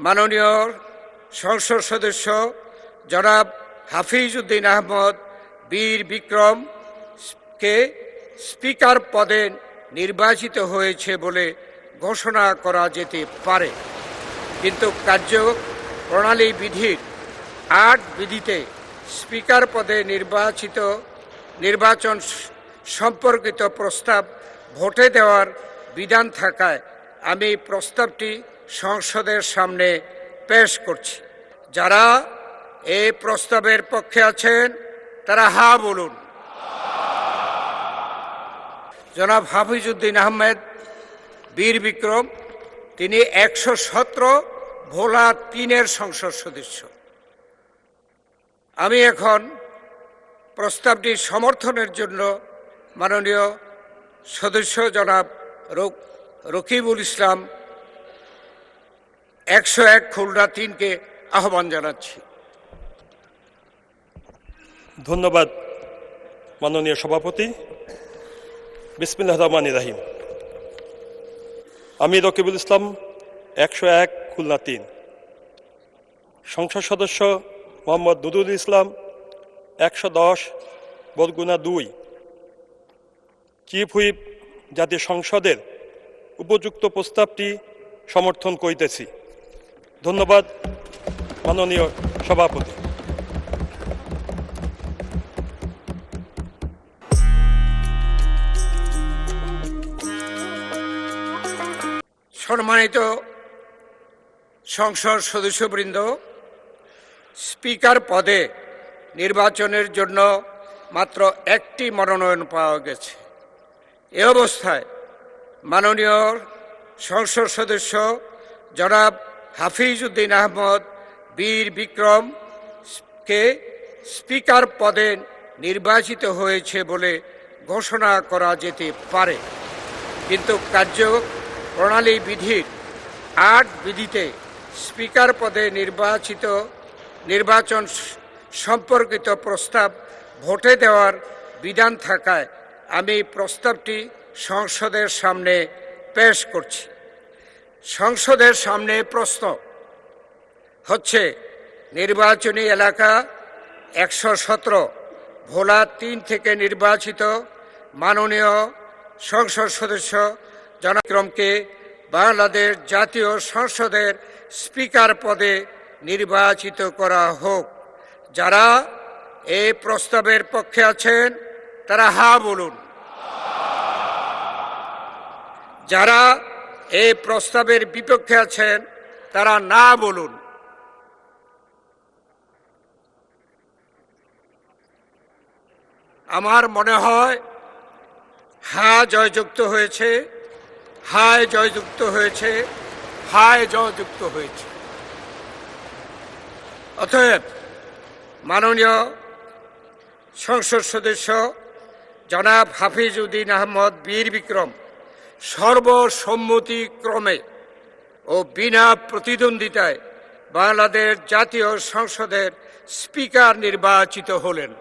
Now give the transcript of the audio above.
মাননীয় সংসদ সদস্য জনাব হাফিজ উদ্দিন আহমদ বীর বিক্রমকে স্পিকার পদে নির্বাচিত হয়েছে বলে ঘোষণা করা যেতে পারে, কিন্তু কার্যপ্রণালী বিধির ৮ বিধিতে স্পিকার পদে নির্বাচন সম্পর্কিত প্রস্তাব ভোটে দেওয়ার বিধান থাকায় আমি প্রস্তাবটি সংসদের সামনে পেশ করছি। যারা এই প্রস্তাবের পক্ষে আছেন তারা হা বলুন। জনাব হাফিজ উদ্দিন আহমেদ বীর বিক্রম, তিনি ১১৭ ভোলা ৩-এর সংসদ সদস্য। আমি এখন প্রস্তাবটি সমর্থনের জন্য মাননীয় সদস্য জনাব রকিবুল ইসলাম ১০১ খুলনা ৩-কে আহ্বান জানাচ্ছি। ধন্যবাদ মাননীয় সভাপতি। বিসমিল্লাহির রহমানির রহিম। আমি রকিবুল ইসলাম ১০১ খুলনা ৩, সংসদ সদস্য মোহাম্মদ নুরুল ইসলাম ১১০ বরগুনা ২, চিফ হুইপ জাতীয় সংসদের উপযুক্ত প্রস্তাবটি সমর্থন করিতেছি। ধন্যবাদ মাননীয় সভাপতি। সম্মানিত সংসদ সদস্যবৃন্দ, স্পিকার পদে নির্বাচনের জন্য মাত্র একটি মনোনয়ন পাওয়া গেছে। এ অবস্থায় মাননীয় সংসদ সদস্য জনাব হাফিজ উদ্দিন আহমদ বীর বিক্রমকে স্পিকার পদে নির্বাচিত হয়েছে বলে ঘোষণা করা যেতে পারে, কিন্তু কার্যপ্রণালী বিধির ৮ বিধিতে স্পিকার পদে নির্বাচন সম্পর্কিত প্রস্তাব ভোটে দেওয়ার বিধান থাকায় আমি প্রস্তাবটি সংসদের সামনে পেশ করছি। সংসদের সামনে প্রশ্ন হচ্ছে, নির্বাচনী এলাকা ১১৭ ভোলা ৩ থেকে নির্বাচিত মাননীয় সংসদ সদস্য জনাব বিক্রমকে বাংলাদেশ জাতীয় সংসদের স্পিকার পদে নির্বাচিত করা হোক। যারা এই প্রস্তাবের পক্ষে আছেন তারা হা বলুন। যারা এই প্রস্তাবের বিপক্ষে আছেন তারা না বলুন। আমার মনে হয় হা জয়যুক্ত হয়েছে, হায় জয়যুক্ত হয়েছে, হায় জয়যুক্ত হয়েছে। অতএব মাননীয় সংসদ সদস্য জনাব হাফিজ উদ্দিন আহমদ বীর বিক্রম সর্বসম্মতিক্রমে ও বিনা প্রতিদ্বন্দ্বিতায় বাংলাদেশ জাতীয় সংসদের স্পিকার নির্বাচিত হলেন।